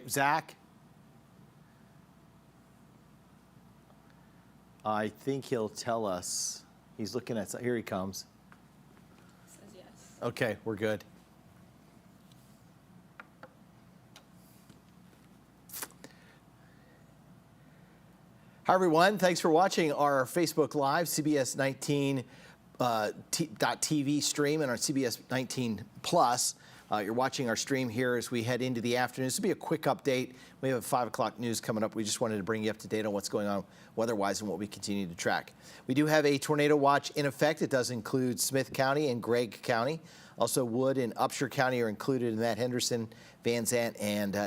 Zach? I think he'll tell us. He's looking at, here he comes. Says yes. Okay, we're good. Hi, everyone. Thanks for watching our Facebook Live, CBS19 TV stream and our CBS19 Plus. You're watching our stream here as we head into the afternoon. This will be a quick update. We have a 5 o'clock news coming up. We just wanted to bring you up to date on what's going on weather-wise and what we continue to track. We do have a tornado watch in effect. It does include Smith County and Gregg County. Also, Wood and Upshur County are included in that. Henderson, Van Zant, and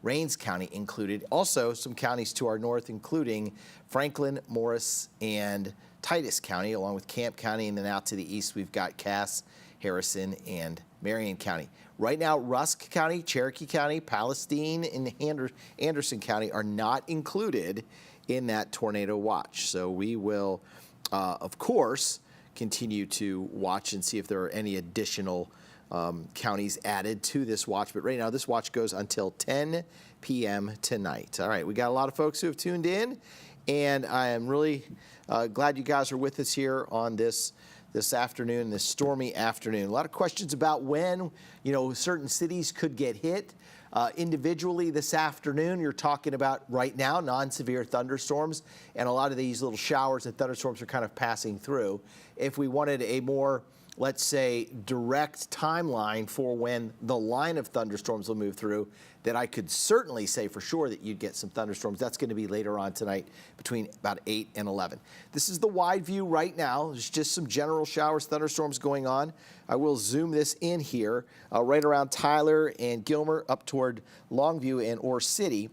Rains County included. Also, some counties to our north, including Franklin, Morris, and Titus County, along with Camp County. And then out to the east, we've got Cass, Harrison, and Marion County. Right now, Rusk County, Cherokee County, Palestine, and Anderson County are not included in that tornado watch. So we will, of course, continue to watch and see if there are any additional counties added to this watch. But right now, this watch goes until 10 p.m. tonight. All right, we got a lot of folks who have tuned in, and I am really glad you guys are with us here on this afternoon, this stormy afternoon. A lot of questions about when, certain cities could get hit. Individually this afternoon, you're talking about right now non-severe thunderstorms, and a lot of these little showers and thunderstorms are kind of passing through. If we wanted a more, let's say, direct timeline for when the line of thunderstorms will move through, that I could certainly say for sure that you'd get some thunderstorms. That's going to be later on tonight between about 8 and 11. This is the wide view right now. There's just some general showers, thunderstorms going on. I will zoom this in here right around Tyler and Gilmer up toward Longview and Ore City.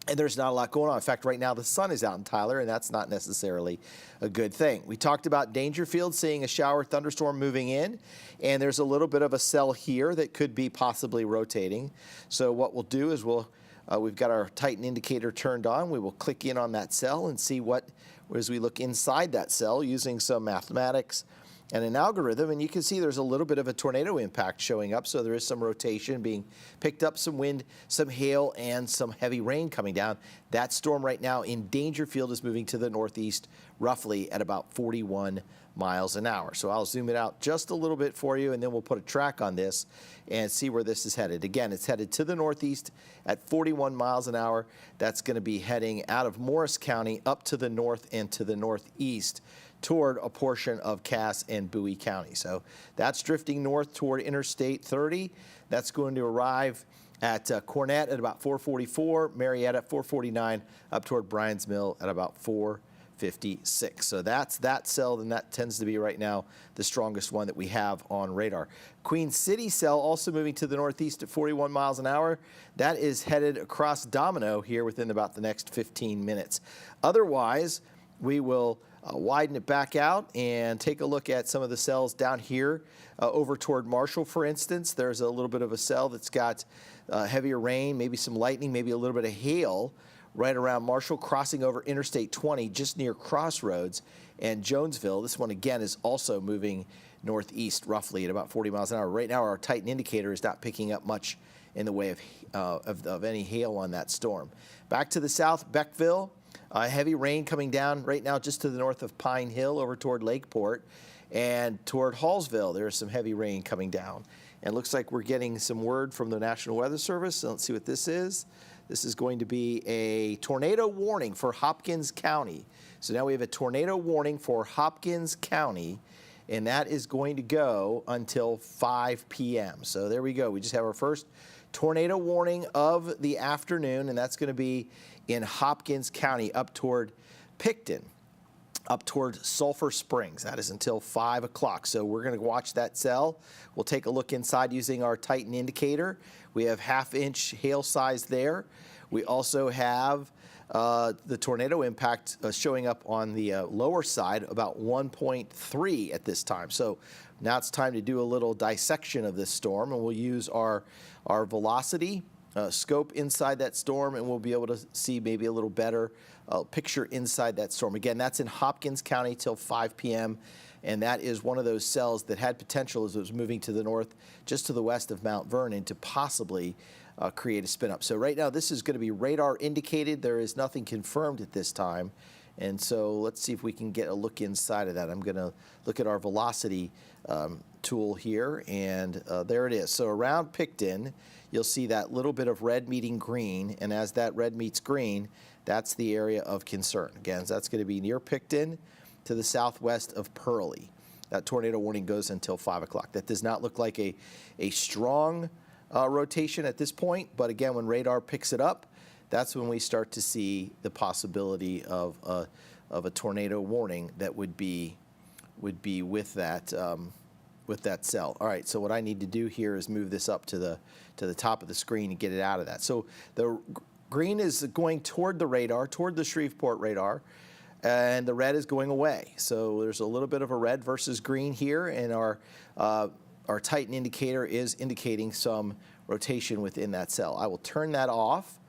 And there's not a lot going on. In fact, right now the sun is out in Tyler, and that's not necessarily a good thing. We talked about Dangerfield seeing a shower thunderstorm moving in, and there's a little bit of a cell here that could be possibly rotating. So what we'll do is we've got our Titan indicator turned on. We will click in on that cell and see what, as we look inside that cell using some mathematics and an algorithm, and you can see there's a little bit of a tornado impact showing up, so there is some rotation being picked up, some wind, some hail, and some heavy rain coming down. That storm right now in Dangerfield is moving to the northeast roughly at about 41 miles an hour. So I'll zoom it out just a little bit for you, and then we'll put a track on this and see where this is headed. Again, it's headed to the northeast at 41 miles an hour. That's going to be heading out of Morris County up to the north and to the northeast toward a portion of Cass and Bowie County. So that's drifting north toward Interstate 30. That's going to arrive at Cornett at about 444, Marietta at 449, up toward Bryan's Mill at about 456. So that's that cell, and that tends to be right now the strongest one that we have on radar. Queen City cell also moving to the northeast at 41 miles an hour. That is headed across Domino here within about the next 15 minutes. Otherwise, we will widen it back out and take a look at some of the cells down here over toward Marshall, for instance. There's a little bit of a cell that's got heavier rain, maybe some lightning, maybe a little bit of hail right around Marshall, crossing over Interstate 20 just near Crossroads and Jonesville. This one, again, is also moving northeast roughly at about 40 miles an hour. Right now, our Titan indicator is not picking up much in the way of any hail on that storm. Back to the south, Beckville. Heavy rain coming down right now just to the north of Pine Hill over toward Lakeport, and toward Hallsville there's some heavy rain coming down. And it looks like we're getting some word from the National Weather Service. So let's see what this is. This is going to be a tornado warning for Hopkins County. So now we have a tornado warning for Hopkins County, and that is going to go until 5 p.m. So there we go. We just have our first tornado warning of the afternoon, and that's going to be in Hopkins County up toward Picton, up toward Sulphur Springs. That is until 5 o'clock. So we're going to watch that cell. We'll take a look inside using our Titan indicator. We have half-inch hail size there. We also have the tornado impact showing up on the lower side, about 1.3 at this time. So now it's time to do a little dissection of this storm, and we'll use our velocity scope inside that storm, and we'll be able to see maybe a little better picture inside that storm. Again, that's in Hopkins County till 5 p.m., and that is one of those cells that had potential as it was moving to the north, just to the west of Mount Vernon, to possibly create a spin up. So right now this is going to be radar indicated. There is nothing confirmed at this time. And so let's see if we can get a look inside of that. I'm going to look at our velocity tool here, and there it is. So around Picton, you'll see that little bit of red meeting green, and as that red meets green, that's the area of concern. Again, that's going to be near Picton to the southwest of Pearlie. That tornado warning goes until 5 o'clock. That does not look like a strong rotation at this point, but again, when radar picks it up, that's when we start to see the possibility of a tornado warning that would be with that cell. All right, so what I need to do here is move this up to the top of the screen and get it out of that. So the green is going toward the radar, toward the Shreveport radar, and the red is going away. So there's a little bit of a red versus green here, and our Titan indicator is indicating some rotation within that cell. I will turn that off,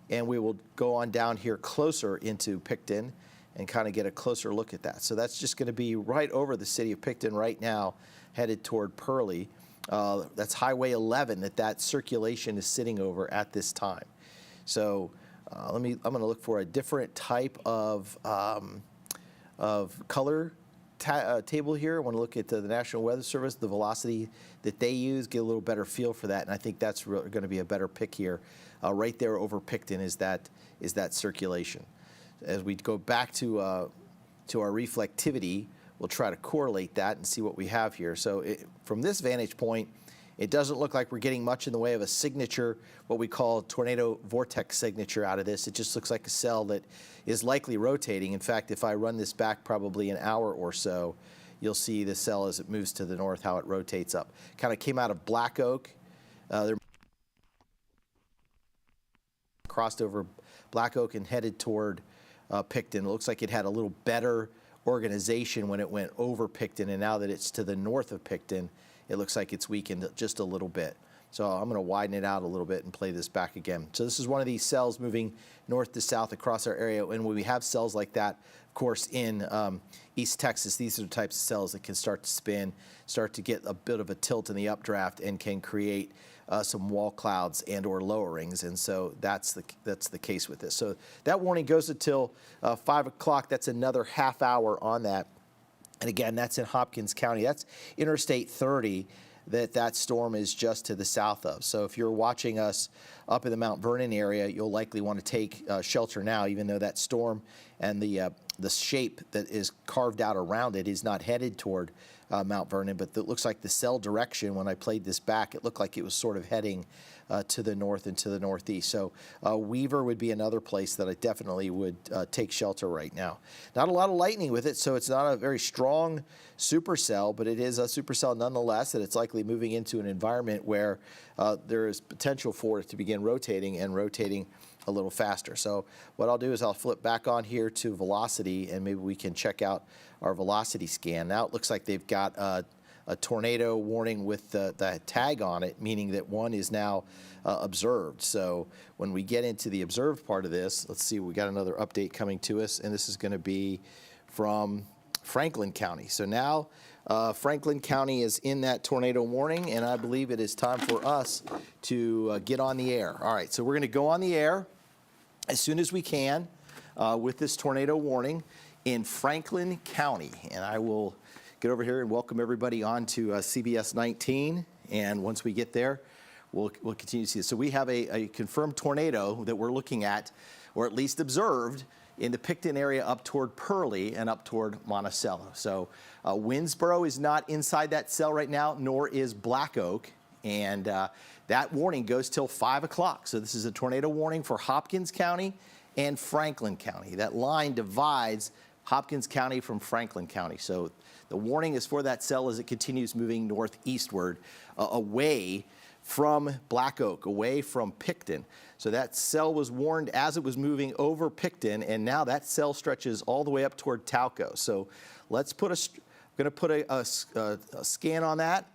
and we will go on down here closer into Picton and kind of get a closer look at that. So that's just going to be right over the city of Picton right now, headed toward Pearlie. That's Highway 11 that circulation is sitting over at this time. So I'm going to look for a different type of color table here. I want to look at the National Weather Service, the velocity that they use, get a little better feel for that, and I think that's going to be a better pick here. Right there over Picton is that circulation. As we go back to our reflectivity, we'll try to correlate that and see what we have here. So from this vantage point, it doesn't look like we're getting much in the way of a signature, what we call tornado vortex signature out of this. It just looks like a cell that is likely rotating. In fact, if I run this back probably an hour or so, you'll see the cell as it moves to the north, how it rotates up. Kind of came out of Black Oak. They're crossed over Black Oak and headed toward Picton. It looks like it had a little better organization when it went over Picton, and now that it's to the north of Picton, it looks like it's weakened just a little bit. So I'm going to widen it out a little bit and play this back again. So this is one of these cells moving north to south across our area, and when we have cells like that, of course, in East Texas, these are the types of cells that can start to spin, start to get a bit of a tilt in the updraft, and can create some wall clouds and or lowerings, and so that's the case with this. So that warning goes until 5 o'clock. That's another half hour on that. And again, that's in Hopkins County. That's Interstate 30 that storm is just to the south of. So if you're watching us up in the Mount Vernon area, you'll likely want to take shelter now, even though that storm and the shape that is carved out around it is not headed toward Mount Vernon, but it looks like the cell direction, when I played this back, it looked like it was sort of heading to the north and to the northeast. So Weaver would be another place that I definitely would take shelter right now. Not a lot of lightning with it, so it's not a very strong supercell, but it is a supercell nonetheless, that it's likely moving into an environment where there is potential for it to begin rotating and rotating a little faster. So what I'll do is I'll flip back on here to velocity, and maybe we can check out our velocity scan. Now it looks like they've got a tornado warning with the tag on it, meaning that one is now observed. So when we get into the observed part of this, let's see, we got another update coming to us, and this is going to be from Franklin County. So now Franklin County is in that tornado warning, and I believe it is time for us to get on the air. All right, so we're going to go on the air as soon as we can with this tornado warning in Franklin County, and I will get over here and welcome everybody on to CBS 19, and once we get there, we'll continue to see this. So we have a confirmed tornado that we're looking at, or at least observed, in the Picton area up toward Pearlie and up toward Monticello. So Winnsboro is not inside that cell right now, nor is Black Oak, and that warning goes till 5 o'clock. So this is a tornado warning for Hopkins County and Franklin County. That line divides Hopkins County from Franklin County. So the warning is for that cell as it continues moving northeastward, away from Black Oak, away from Picton. So that cell was warned as it was moving over Picton, and now that cell stretches all the way up toward Talco. So let's put I'm going to put a scan on that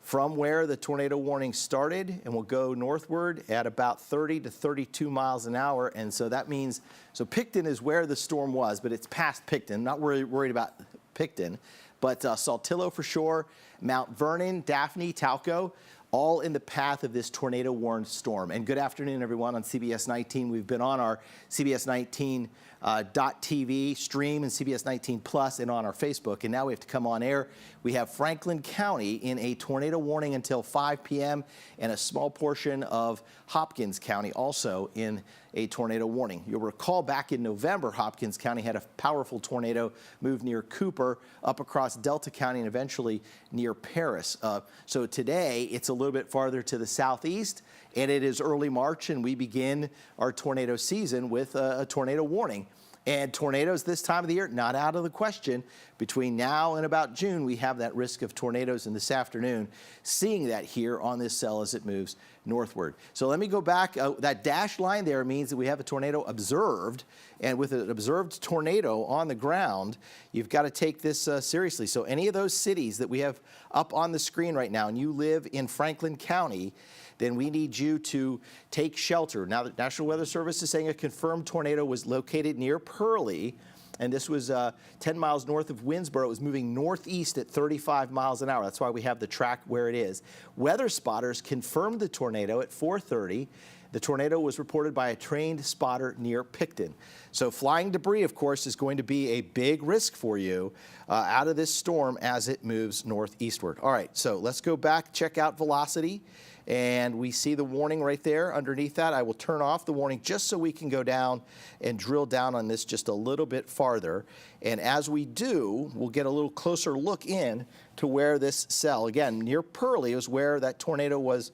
from where the tornado warning started, and we'll go northward at about 30 to 32 miles an hour. And so that means, so Picton is where the storm was, but it's past Picton. Not worried about Picton, but Saltillo for sure, Mount Vernon, Daphne, Talco, all in the path of this tornado-warned storm. And good afternoon, everyone, on CBS 19. We've been on our CBS19 .tv stream and CBS 19 Plus and on our Facebook, and now we have to come on air. We have Franklin County in a tornado warning until 5 p.m. and a small portion of Hopkins County also in a tornado warning. You'll recall back in November, Hopkins County had a powerful tornado move near Cooper, up across Delta County, and eventually near Paris. So today, it's a little bit farther to the southeast, and it is early March, and we begin our tornado season with a tornado warning. And tornadoes this time of the year, not out of the question. Between now and about June, we have that risk of tornadoes, and this afternoon, seeing that here on this cell as it moves northward. So let me go back. That dashed line there means that we have a tornado observed, and with an observed tornado on the ground, you've got to take this seriously. So any of those cities that we have up on the screen right now, and you live in Franklin County, then we need you to take shelter. Now, the National Weather Service is saying a confirmed tornado was located near Pearlie, and this was 10 miles north of Winnsboro. It was moving northeast at 35 miles an hour. That's why we have the track where it is. Weather spotters confirmed the tornado at 4:30. The tornado was reported by a trained spotter near Picton. So flying debris, of course, is going to be a big risk for you out of this storm as it moves northeastward. All right, so let's go back, check out velocity. And we see the warning right there underneath that. I will turn off the warning just so we can go down and drill down on this just a little bit farther. And as we do, we'll get a little closer look in to where this cell, again, near Pearlie, is where that tornado was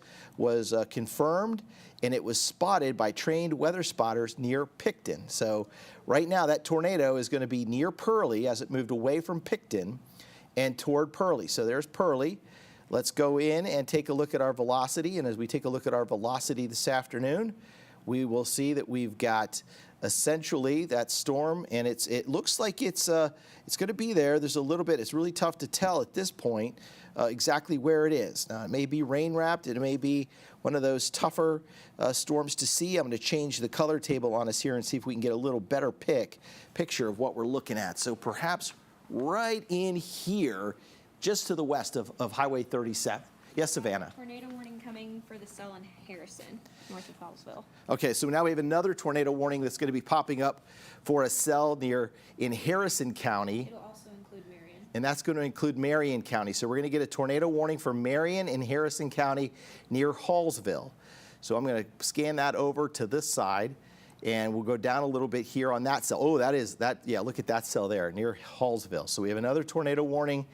confirmed, and it was spotted by trained weather spotters near Picton. So right now, that tornado is going to be near Pearlie as it moved away from Picton and toward Pearlie. So there's Pearlie. Let's go in and take a look at our velocity. And as we take a look at our velocity this afternoon, we will see that we've got essentially that storm, and it looks like it's going to be there. There's a little bit. It's really tough to tell at this point exactly where it is. Now, it may be rain wrapped. It may be one of those tougher storms to see. I'm going to change the color table on us here and see if we can get a little better picture of what we're looking at. So perhaps right in here, just to the west of Highway 37. Yes, Savannah? Tornado warning coming for the cell in Harrison, north of Hallsville. Okay, so now we have another tornado warning that's going to be popping up for a cell in Harrison County. It'll also include Marion. And that's going to include Marion County. So we're going to get a tornado warning for Marion in Harrison County near Hallsville. So I'm going to scan that over to this side, and we'll go down a little bit here on that cell. Oh, yeah, look at that cell there near Hallsville. So we have another tornado warning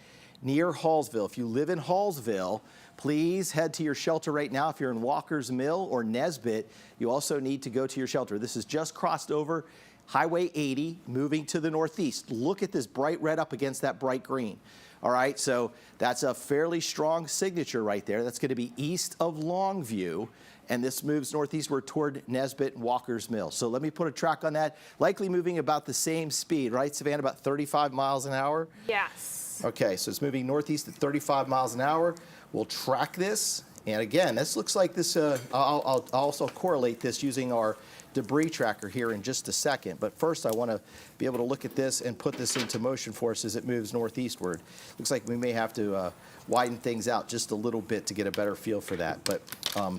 near Hallsville. If you live in Hallsville, please head to your shelter right now. If you're in Walker's Mill or Nesbitt, you also need to go to your shelter. This has just crossed over Highway 80, moving to the northeast. Look at this bright red up against that bright green. All right, so that's a fairly strong signature right there. That's going to be east of Longview, and this moves northeastward toward Nesbitt and Walker's Mill. So let me put a track on that. Likely moving about the same speed, right, Savannah, about 35 miles an hour? Yes. Okay, so it's moving northeast at 35 miles an hour. We'll track this. And again, this looks like this, I'll also correlate this using our debris tracker here in just a second. But first, I want to be able to look at this and put this into motion for us as it moves northeastward. Looks like we may have to widen things out just a little bit to get a better feel for that. But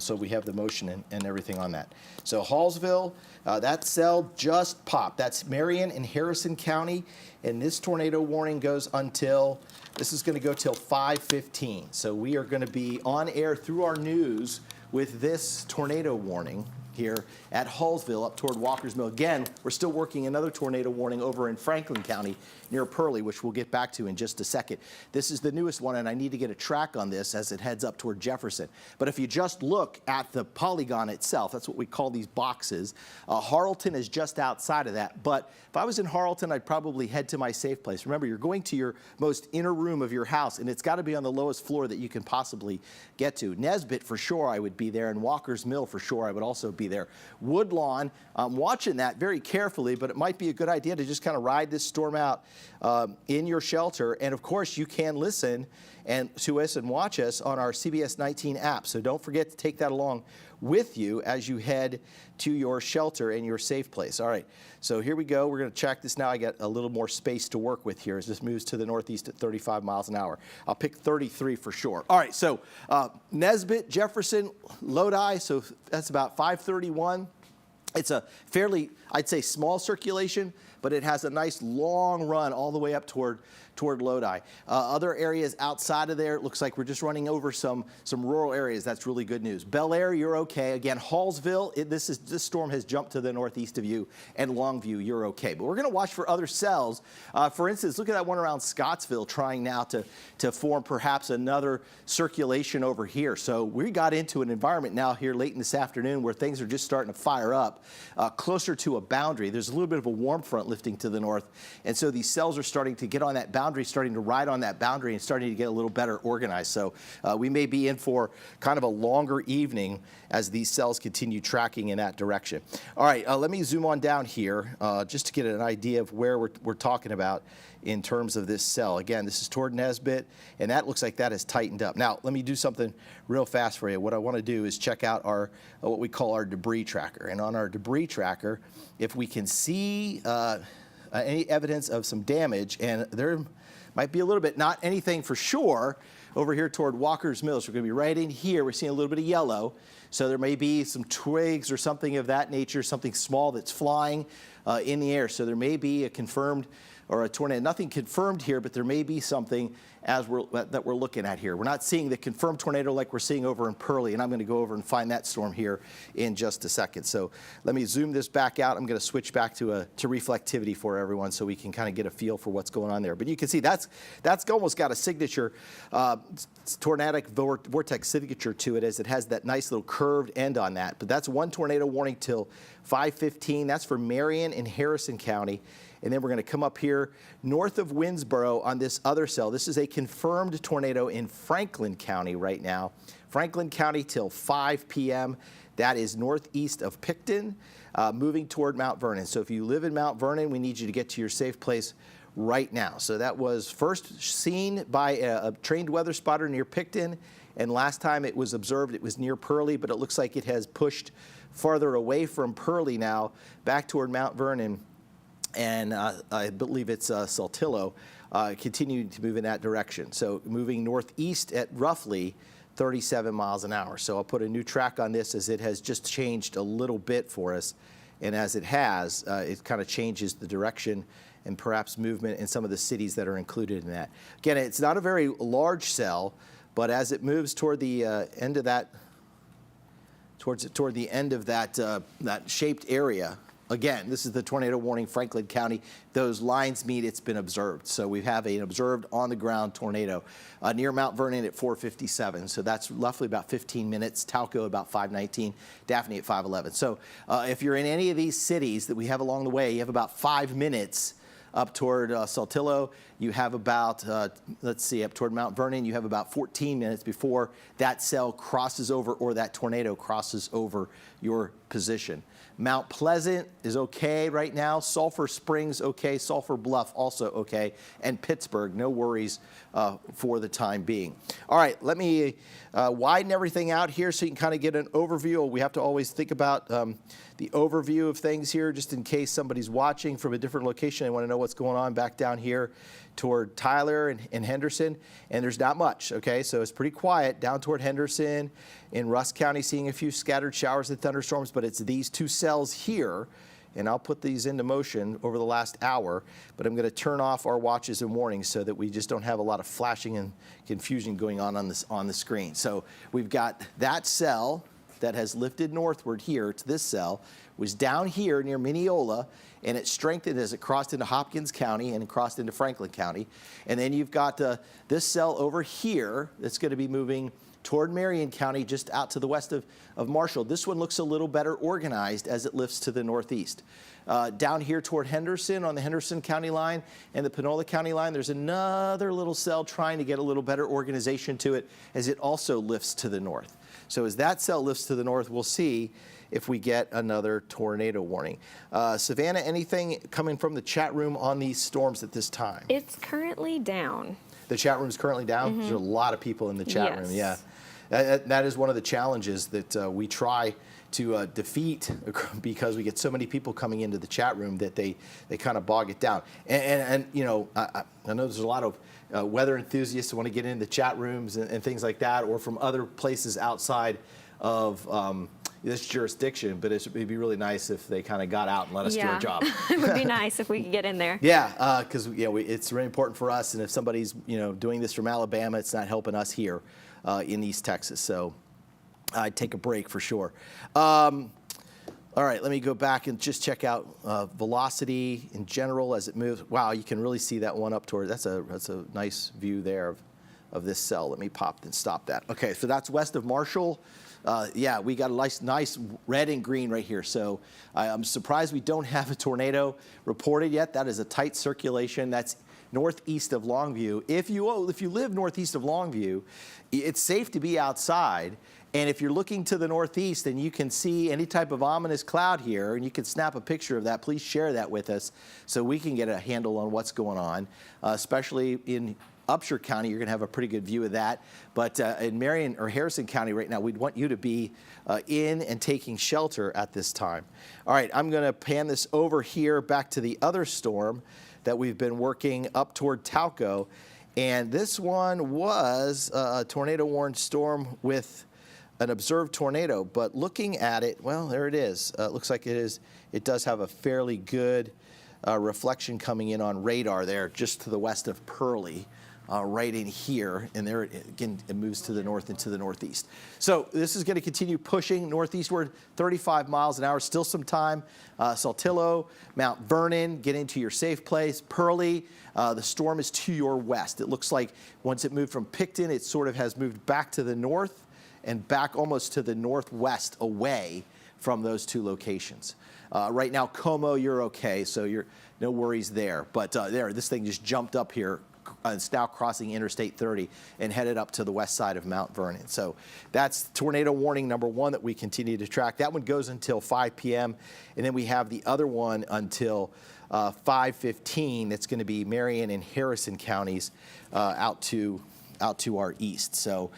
so we have the motion and everything on that. So Hallsville, that cell just popped. That's Marion and Harrison County. And this tornado warning goes until, this is going to go till 5:15. So we are going to be on air through our news with this tornado warning here at Hallsville up toward Walker's Mill. Again, we're still working another tornado warning over in Franklin County near Pearlie, which we'll get back to in just a second. This is the newest one, and I need to get a track on this as it heads up toward Jefferson. But if you just look at the polygon itself, that's what we call these boxes. Harleton is just outside of that. But if I was in Harleton, I'd probably head to my safe place. Remember, you're going to your most inner room of your house, and it's got to be on the lowest floor that you can possibly get to. Nesbitt, for sure, I would be there, and Walker's Mill, for sure, I would also be there. Woodlawn, I'm watching that very carefully, but it might be a good idea to just kind of ride this storm out in your shelter. And of course, you can listen to us and watch us on our CBS 19 app. So don't forget to take that along with you as you head to your shelter and your safe place. All right, so here we go. We're going to check this now. I got a little more space to work with here as this moves to the northeast at 35 miles an hour. I'll pick 33 for sure. All right, so Nesbitt, Jefferson, Lodi, so that's about 531. It's a fairly, I'd say, small circulation, but it has a nice long run all the way up toward Lodi. Other areas outside of there, it looks like we're just running over some rural areas. That's really good news. Bel Air, you're okay. Again, Hallsville, this storm has jumped to the northeast of you, and Longview, you're okay. But we're going to watch for other cells. For instance, look at that one around Scottsville trying now to form perhaps another circulation over here. So we got into an environment now here late in this afternoon where things are just starting to fire up closer to a boundary. There's a little bit of a warm front lifting to the north, and so these cells are starting to get on that boundary, starting to ride on that boundary and starting to get a little better organized. So we may be in for kind of a longer evening as these cells continue tracking in that direction. All right, let me zoom on down here just to get an idea of where we're talking about in terms of this cell. Again, this is toward Nesbitt, and that looks like that has tightened up. Now, let me do something real fast for you. What I want to do is check out our what we call our debris tracker. And on our debris tracker, if we can see any evidence of some damage, and there might be a little bit, not anything for sure, over here toward Walker's Mills. We're going to be right in here. We're seeing a little bit of yellow. So there may be some twigs or something of that nature, something small that's flying in the air. So there may be a confirmed or a tornado. Nothing confirmed here, but there may be something that we're looking at here. We're not seeing the confirmed tornado like we're seeing over in Pearlie, and I'm going to go over and find that storm here in just a second. So let me zoom this back out. I'm going to switch back to reflectivity for everyone so we can kind of get a feel for what's going on there. But you can see that's almost got a signature, tornadic vortex signature to it, as it has that nice little curved end on that. But that's one tornado warning till 5:15. That's for Marion and Harrison County. And then we're going to come up here north of Winnsboro on this other cell. This is a confirmed tornado in Franklin County right now. Franklin County till 5 p.m. That is northeast of Picton, moving toward Mount Vernon. So if you live in Mount Vernon, we need you to get to your safe place right now. So that was first seen by a trained weather spotter near Picton, and last time it was observed, it was near Pearlie, but it looks like it has pushed farther away from Pearlie now, back toward Mount Vernon. And I believe it's Saltillo, continuing to move in that direction. So moving northeast at roughly 37 miles an hour. So I'll put a new track on this as it has just changed a little bit for us. And as it has, it kind of changes the direction and perhaps movement in some of the cities that are included in that. Again, it's not a very large cell, but as it moves toward the end of that, toward the end of that shaped area. Again, this is the tornado warning, Franklin County. Those lines mean it's been observed. So we have an observed on-the-ground tornado near Mount Vernon at 4:57. So that's roughly about 15 minutes. Talco about 5:19. Daphne at 5:11. So if you're in any of these cities that we have along the way, you have about 5 minutes up toward Saltillo. You have about, let's see, up toward Mount Vernon, you have about 14 minutes before that cell crosses over or that tornado crosses over your position. Mount Pleasant is okay right now. Sulphur Springs okay. Sulphur Bluff also okay. And Pittsburgh, no worries for the time being. All right, let me widen everything out here so you can kind of get an overview. We have to always think about the overview of things here just in case somebody's watching from a different location. They want to know what's going on back down here toward Tyler and Henderson, and there's not much, okay? So it's pretty quiet down toward Henderson. In Rusk County, seeing a few scattered showers and thunderstorms, but it's these two cells here, and I'll put these into motion over the last hour, but I'm going to turn off our watches and warnings so that we just don't have a lot of flashing and confusion going on the screen. So we've got that cell that has lifted northward here to this cell, was down here near Mineola, and it strengthened as it crossed into Hopkins County and crossed into Franklin County. And then you've got this cell over here that's going to be moving toward Marion County, just out to the west of Marshall. This one looks a little better organized as it lifts to the northeast. Down here toward Henderson, on the Henderson County line and the Panola County line, there's another little cell trying to get a little better organization to it as it also lifts to the north. So as that cell lifts to the north, we'll see if we get another tornado warning. Savannah, anything coming from the chat room on these storms at this time? It's currently down. The chat room is currently down? There's a lot of people in the chat room, yeah. that is one of the challenges that we try to defeat because we get so many people coming into the chat room that they kind of bog it down. And you know, I know there's a lot of weather enthusiasts who want to get into the chat rooms and things like that, or from other places outside of this jurisdiction, but it'd be really nice if they kind of got out and let us do our job. It would be nice if we could get in there. Yeah, because it's really important for us, and if somebody's doing this from Alabama, it's not helping us here in East Texas. So I'd take a break for sure. All right, let me go back and just check out velocity in general as it moves. Wow, you can really see that one up toward. That's a nice view there of this cell. Let me pop and stop that. Okay, so that's west of Marshall. Yeah, we got a nice red and green right here. So I'm surprised we don't have a tornado reported yet. That is a tight circulation. That's northeast of Longview. If you live northeast of Longview, it's safe to be outside. And if you're looking to the northeast and you can see any type of ominous cloud here, and you can snap a picture of that, please share that with us so we can get a handle on what's going on, especially in Upshur County. You're going to have a pretty good view of that. But in Marion or Harrison County right now, we'd want you to be in and taking shelter at this time. All right, I'm going to pan this over here back to the other storm that we've been working up toward Tauco. And this one was a tornado-warned storm with an observed tornado. But looking at it, well, there it is. It looks like it does have a fairly good reflection coming in on radar there, just to the west of Pearlie. Right in here, and there again it moves to the north and to the northeast. So this is going to continue pushing northeastward, 35 miles an hour. Still some time. Saltillo, Mount Vernon, get into your safe place. Pearlie, the storm is to your west. It looks like once it moved from Picton, it sort of has moved back to the north and back almost to the northwest, away from those two locations. Right now, Como, you're okay, so you're no worries there. But this thing just jumped up here. It's now crossing Interstate 30 and headed up to the west side of Mount Vernon. So that's tornado warning number one that we continue to track. That one goes until 5 p.m. And then we have the other one until 5:15. That's going to be Marion and Harrison counties out to our east. So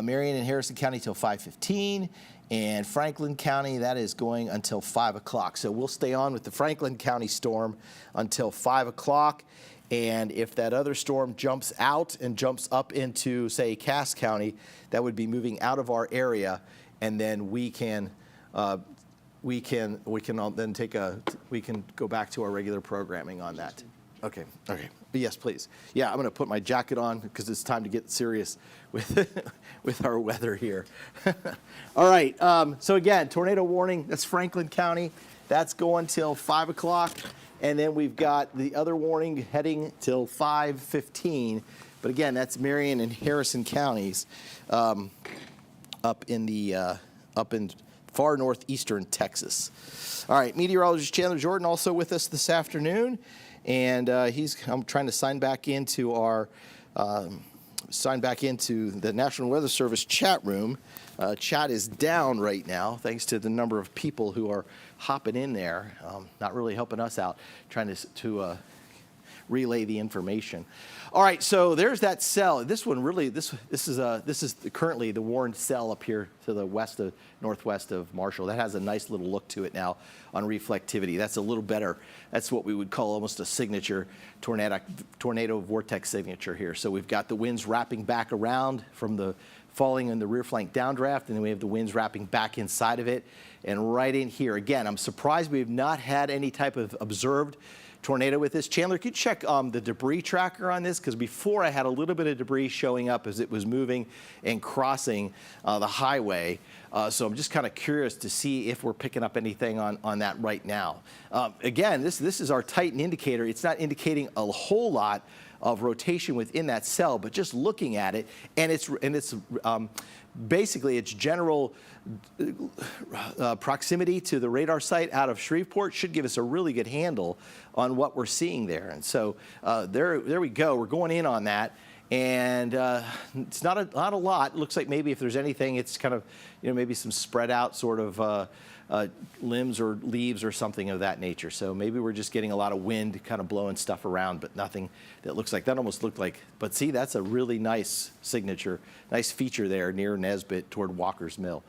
Marion and Harrison County till 5:15. And Franklin County, that is going until 5 o'clock. So we'll stay on with the Franklin County storm until 5 o'clock. And if that other storm jumps out and jumps up into, say, Cass County, that would be moving out of our area, and then we can go back to our regular programming on that. Okay. Yes, please. Yeah, I'm going to put my jacket on because it's time to get serious with our weather here. All right. So again, tornado warning. That's Franklin County. That's going till 5 o'clock. And then we've got the other warning heading till 5:15. But again, that's Marion and Harrison counties up in far northeastern Texas. All right, meteorologist Chandler Jordan also with us this afternoon. And I'm trying to sign back into the National Weather Service chat room. Chat is down right now, thanks to the number of people who are hopping in there, not really helping us out, trying to relay the information. All right, so there's that cell. This one really, this is currently the warned cell up here to the northwest of Marshall. That has a nice little look to it now on reflectivity. That's a little better. That's what we would call almost a signature tornado vortex signature here. So we've got the winds wrapping back around from the falling in the rear flank downdraft, and then we have the winds wrapping back inside of it. And right in here, again, I'm surprised we have not had any type of observed tornado with this. Chandler, could you check the debris tracker on this? Because before I had a little bit of debris showing up as it was moving and crossing the highway. So I'm just kind of curious to see if we're picking up anything on that right now. Again, this is our Titan indicator. It's not indicating a whole lot of rotation within that cell, but just looking at it, and it's basically its general proximity to the radar site out of Shreveport should give us a really good handle on what we're seeing there. And so there we go. We're going in on that. And it's not a lot. It looks like maybe if there's anything, it's kind of, maybe some spread out sort of limbs or leaves or something of that nature. So maybe we're just getting a lot of wind kind of blowing stuff around, but nothing that looks like that. Almost looked like, but see, that's a really nice signature, nice feature there near Nesbitt toward Walker's Mill.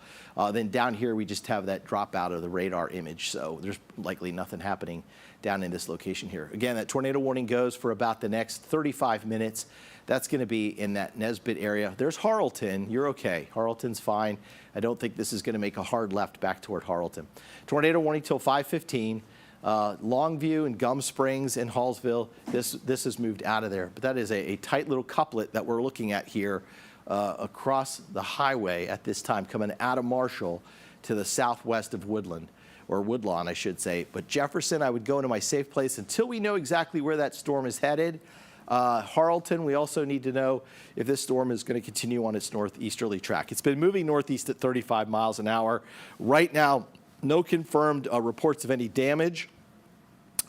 Then down here we just have that drop out of the radar image, so there's likely nothing happening down in this location here. Again, that tornado warning goes for about the next 35 minutes. That's going to be in that Nesbitt area. There's Harleton. You're okay. Harleton's fine. I don't think this is going to make a hard left back toward Harleton. Tornado warning till 5:15. Longview and Gum Springs and Hallsville, this has moved out of there. But that is a tight little couplet that we're looking at here across the highway at this time, coming out of Marshall to the southwest of Woodland, or Woodlawn, I should say. But Jefferson, I would go into my safe place until we know exactly where that storm is headed. Harleton, we also need to know if this storm is going to continue on its northeasterly track. It's been moving northeast at 35 miles an hour. Right now, no confirmed reports of any damage,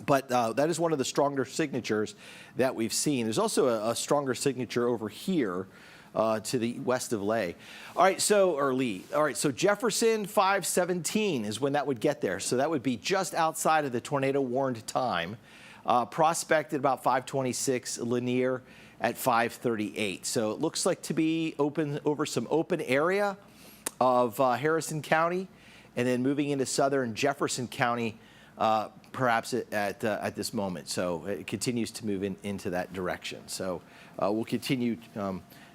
but that is one of the stronger signatures that we've seen. There's also a stronger signature over here to the west of Lee. All right, so Jefferson 5:17 is when that would get there. So that would be just outside of the tornado warned time. Prospect at about 5:26, Lanier at 5:38. So it looks like to be open over some open area of Harrison County, and then moving into southern Jefferson County, perhaps at this moment. So it continues to move into that direction. So we'll continue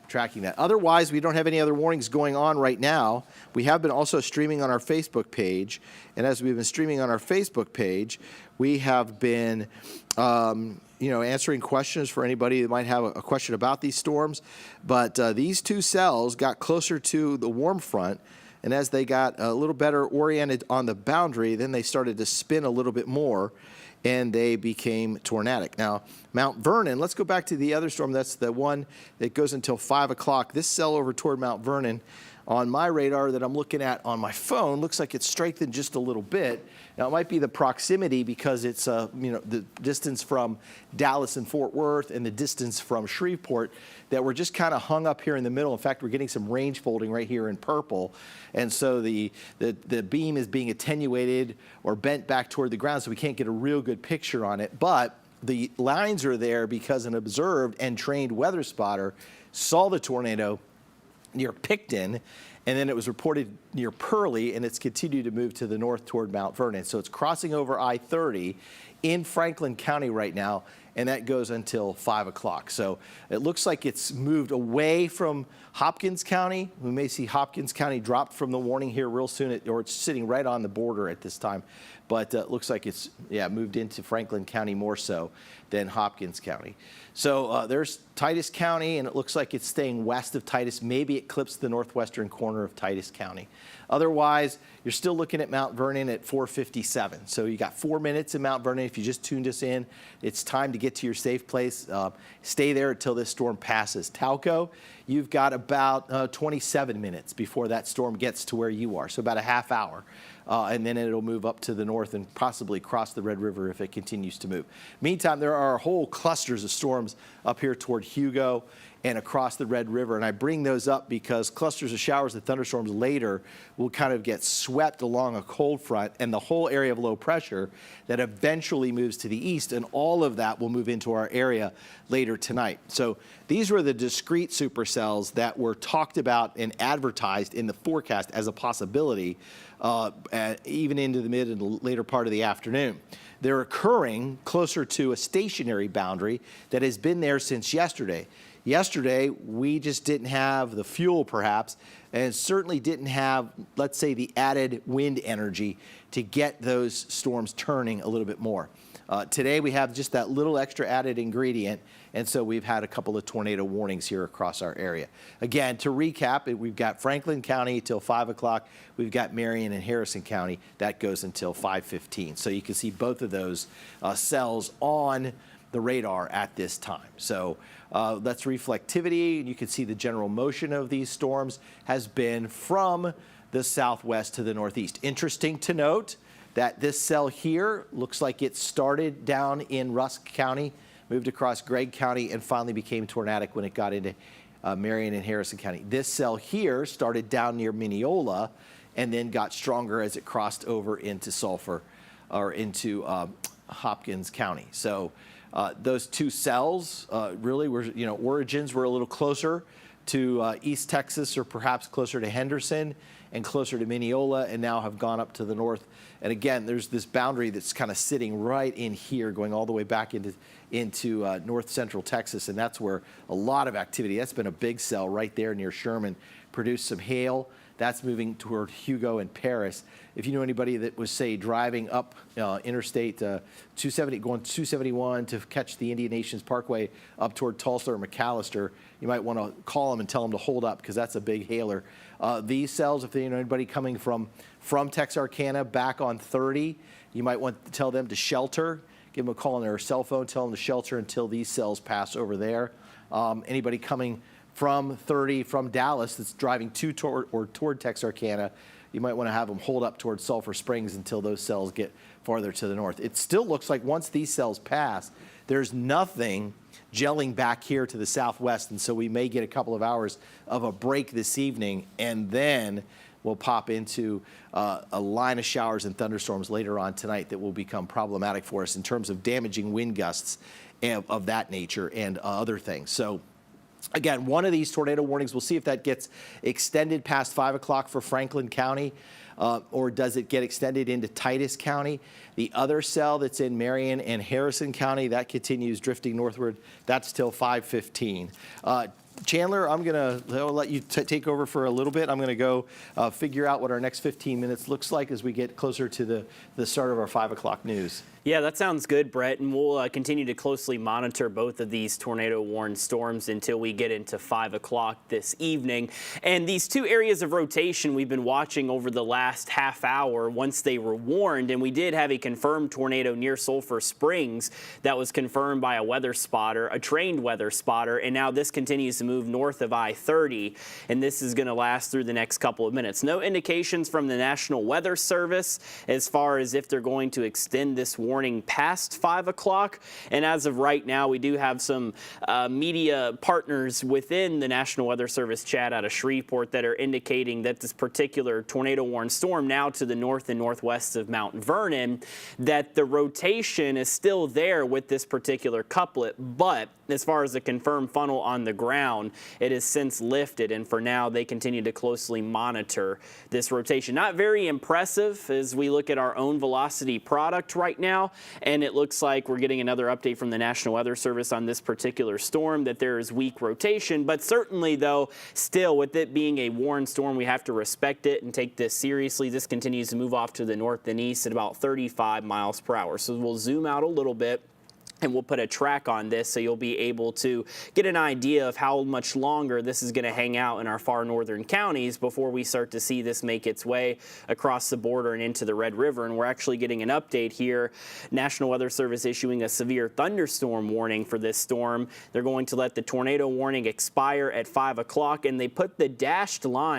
tracking that. Otherwise, we don't have any other warnings going on right now. We have been also streaming on our Facebook page, and as we've been streaming on our Facebook page, we have been answering questions for anybody that might have a question about these storms. But these two cells got closer to the warm front, and as they got a little better oriented on the boundary, then they started to spin a little bit more, and they became tornadic. Now, Mount Vernon, let's go back to the other storm. That's the one that goes until 5 o'clock. This cell over toward Mount Vernon on my radar that I'm looking at on my phone looks like it's strengthened just a little bit. Now, it might be the proximity because it's the distance from Dallas and Fort Worth and the distance from Shreveport that we're just kind of hung up here in the middle. In fact, we're getting some range folding right here in purple. And so the beam is being attenuated or bent back toward the ground, so we can't get a real good picture on it. But the lines are there because an observed and trained weather spotter saw the tornado near Picton, and then it was reported near Pearlie, and it's continued to move to the north toward Mount Vernon. So it's crossing over I-30 in Franklin County right now, and that goes until 5 o'clock. So it looks like it's moved away from Hopkins County. We may see Hopkins County dropped from the warning here real soon, or it's sitting right on the border at this time. But it looks like it's, moved into Franklin County more so than Hopkins County. So there's Titus County, and it looks like it's staying west of Titus. Maybe it clips the northwestern corner of Titus County. Otherwise, you're still looking at Mount Vernon at 4:57. So you got 4 minutes in Mount Vernon. If you just tuned us in, it's time to get to your safe place. Stay there until this storm passes. Talco, you've got about 27 minutes before that storm gets to where you are, so about a half hour. And then it'll move up to the north and possibly cross the Red River if it continues to move. Meantime, there are whole clusters of storms up here toward Hugo and across the Red River. And I bring those up because clusters of showers and thunderstorms later will kind of get swept along a cold front and the whole area of low pressure that eventually moves to the east. And all of that will move into our area later tonight. So these were the discrete supercells that were talked about and advertised in the forecast as a possibility even into the mid and later part of the afternoon. They're occurring closer to a stationary boundary that has been there since yesterday. Yesterday, we just didn't have the fuel, perhaps, and certainly didn't have, let's say, the added wind energy to get those storms turning a little bit more. Today, we have just that little extra added ingredient, and so we've had a couple of tornado warnings here across our area. Again, to recap, we've got Franklin County till 5 o'clock. We've got Marion and Harrison County. That goes until 5:15. So you can see both of those cells on the radar at this time. So that's reflectivity, and you can see the general motion of these storms has been from the southwest to the northeast. Interesting to note that this cell here looks like it started down in Rusk County, moved across Gregg County, and finally became tornadic when it got into Marion and Harrison County. This cell here started down near Mineola and then got stronger as it crossed over into Sulphur or into Hopkins County. So those two cells really were, origins were a little closer to East Texas or perhaps closer to Henderson and closer to Mineola, and now have gone up to the north. And again, there's this boundary that's kind of sitting right in here, going all the way back into north central Texas, and that's where a lot of activity. That's been a big cell right there near Sherman, produced some hail. That's moving toward Hugo and Paris. If you know anybody that was, say, driving up Interstate 270, going 271 to catch the Indian Nations Parkway up toward Tulsa or McAllister, you might want to call them and tell them to hold up, because that's a big hailer. These cells, if they know anybody coming from Texarkana back on 30, you might want to tell them to shelter. Give them a call on their cell phone, tell them to shelter until these cells pass over there. Anybody coming from 30 from Dallas that's driving toward Texarkana, you might want to have them hold up towards Sulphur Springs until those cells get farther to the north. It still looks like once these cells pass, there's nothing gelling back here to the southwest, and so we may get a couple of hours of a break this evening, and then we'll pop into a line of showers and thunderstorms later on tonight that will become problematic for us in terms of damaging wind gusts of that nature and other things. So again, one of these tornado warnings, we'll see if that gets extended past 5 o'clock for Franklin County, or does it get extended into Titus County? The other cell that's in Marion and Harrison County, that continues drifting northward. That's till 5:15. Chandler, I'm going to let you take over for a little bit. I'm going to go figure out what our next 15 minutes looks like as we get closer to the start of our 5 o'clock news. Yeah, that sounds good, Brett, and we'll continue to closely monitor both of these tornado-warned storms until we get into 5 o'clock this evening. And these two areas of rotation we've been watching over the last half hour once they were warned, and we did have a confirmed tornado near Sulphur Springs that was confirmed by a weather spotter, a trained weather spotter, and now this continues to move north of I-30, and this is going to last through the next couple of minutes. No indications from the National Weather Service as far as if they're going to extend this warning past 5 o'clock. And as of right now, we do have some media partners within the National Weather Service chat out of Shreveport that are indicating that this particular tornado-warned storm now to the north and northwest of Mount Vernon, that the rotation is still there with this particular couplet, but as far as the confirmed funnel on the ground, it has since lifted, and for now they continue to closely monitor this rotation. Not very impressive as we look at our own velocity product right now, and it looks like we're getting another update from the National Weather Service on this particular storm that there is weak rotation, but certainly though, still with it being a warned storm, we have to respect it and take this seriously. This continues to move off to the north and east at about 35 miles per hour. So we'll zoom out a little bit, and we'll put a track on this so you'll be able to get an idea of how much longer this is going to hang out in our far northern counties before we start to see this make its way across the border and into the Red River. And we're actually getting an update here. National Weather Service issuing a severe thunderstorm warning for this storm. They're going to let the tornado warning expire at 5 o'clock, and they put the dashed line